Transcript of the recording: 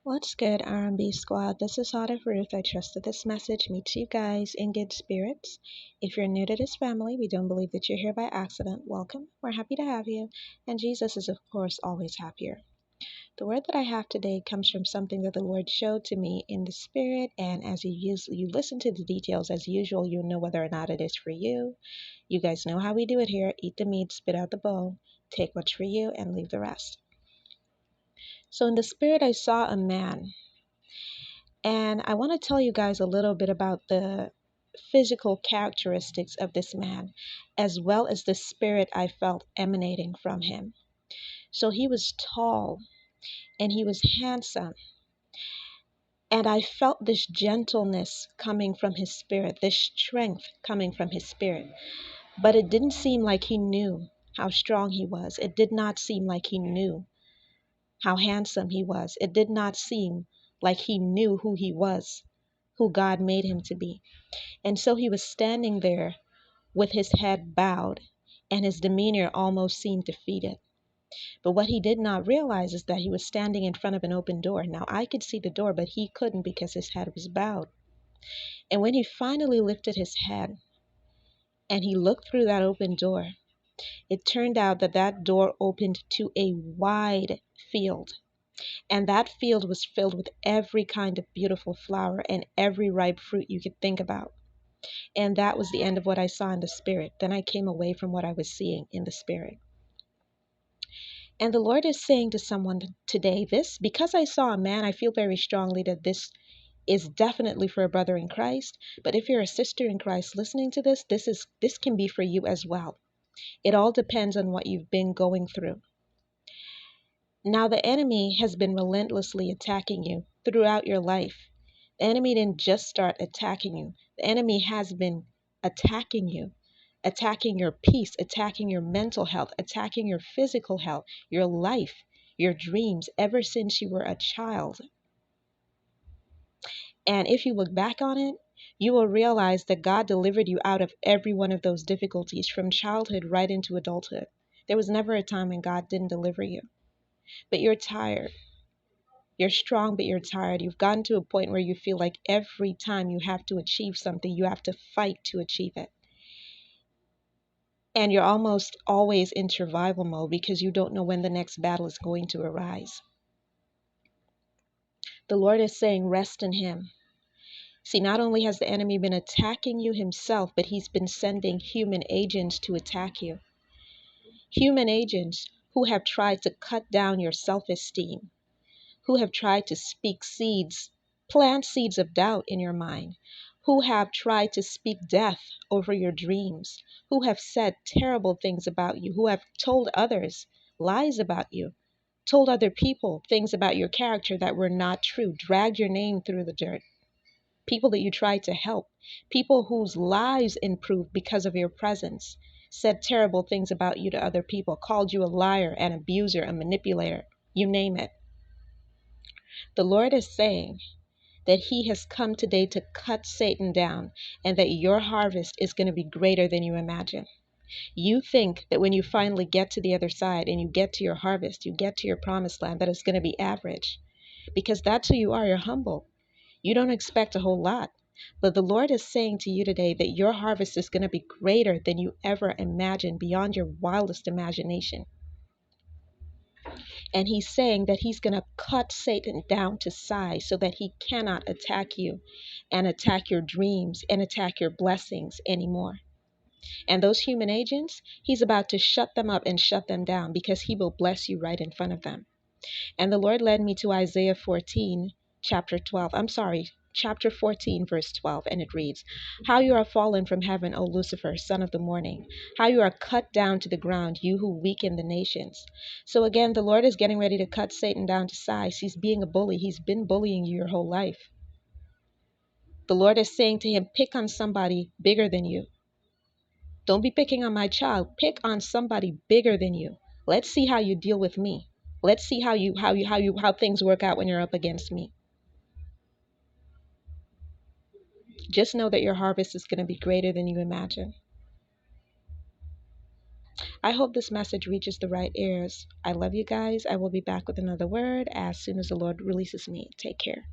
What's good, R&B squad? This is Autumn Ruth. I trust that this message meets you guys in good spirits. If you're new to this family, we don't believe that you're here by accident. Welcome. We're happy to have you. And Jesus is, of course, always happier. The word that I have today comes from something that the Lord showed to me in the spirit. And as you listen to the details, as usual, you'll know whether or not it is for you. You guys know how we do it here. Eat the meat, spit out the bone, take what's for you, and leave the rest. So in the spirit, I saw a man. And I want to tell you guys a little bit about the physical characteristics of this man, as well as the spirit I felt emanating from him. So he was tall and he was handsome. And I felt this gentleness coming from his spirit, this strength coming from his spirit. But it didn't seem like he knew how strong he was. It did not seem like he knew how handsome he was. It did not seem like he knew who he was, who God made him to be. And so he was standing there with his head bowed, and his demeanor almost seemed defeated. But what he did not realize is that he was standing in front of an open door. Now I could see the door, but he couldn't because his head was bowed. And when he finally lifted his head and he looked through that open door, it turned out that that door opened to a wide field. And that field was filled with every kind of beautiful flower and every ripe fruit you could think about. And that was the end of what I saw in the spirit. Then I came away from what I was seeing in the spirit. And the Lord is saying to someone today, this, because I saw a man, I feel very strongly that this is definitely for a brother in Christ. But if you're a sister in Christ listening to this can be for you as well. It all depends on what you've been going through. Now, the enemy has been relentlessly attacking you throughout your life. The enemy didn't just start attacking you. The enemy has been attacking you, attacking your peace, attacking your mental health, attacking your physical health, your life, your dreams, ever since you were a child. And if you look back on it, you will realize that God delivered you out of every one of those difficulties from childhood right into adulthood. There was never a time when God didn't deliver you. But you're tired. You're strong, but you're tired. You've gotten to a point where you feel like every time you have to achieve something, you have to fight to achieve it. And you're almost always in survival mode because you don't know when the next battle is going to arise. The Lord is saying, rest in Him. See, not only has the enemy been attacking you himself, but he's been sending human agents to attack you. Human agents who have tried to cut down your self-esteem, who have tried to speak seeds, plant seeds of doubt in your mind, who have tried to speak death over your dreams, who have said terrible things about you, who have told others lies about you, told other people things about your character that were not true, dragged your name through the dirt. People that you tried to help, people whose lives improved because of your presence, said terrible things about you to other people, called you a liar, an abuser, a manipulator, you name it. The Lord is saying that He has come today to cut Satan down and that your harvest is going to be greater than you imagine. You think that when you finally get to the other side and you get to your harvest, you get to your promised land, that it's going to be average because that's who you are. You're humble. You don't expect a whole lot. But the Lord is saying to you today that your harvest is going to be greater than you ever imagined, beyond your wildest imagination. And He's saying that He's going to cut Satan down to size so that he cannot attack you and attack your dreams and attack your blessings anymore. And those human agents, He's about to shut them up and shut them down because He will bless you right in front of them. And the Lord led me to Isaiah 14, chapter 14, verse 12, and it reads, "How you are fallen from heaven, O Lucifer, son of the morning, how you are cut down to the ground, you who weaken the nations." So again, the Lord is getting ready to cut Satan down to size. He's being a bully. He's been bullying you your whole life. The Lord is saying to him, pick on somebody bigger than you. Don't be picking on my child. Pick on somebody bigger than you. Let's see how you deal with me. Let's see how things work out when you're up against me. Just know that your harvest is going to be greater than you imagine. I hope this message reaches the right ears. I love you guys. I will be back with another word as soon as the Lord releases me. Take care.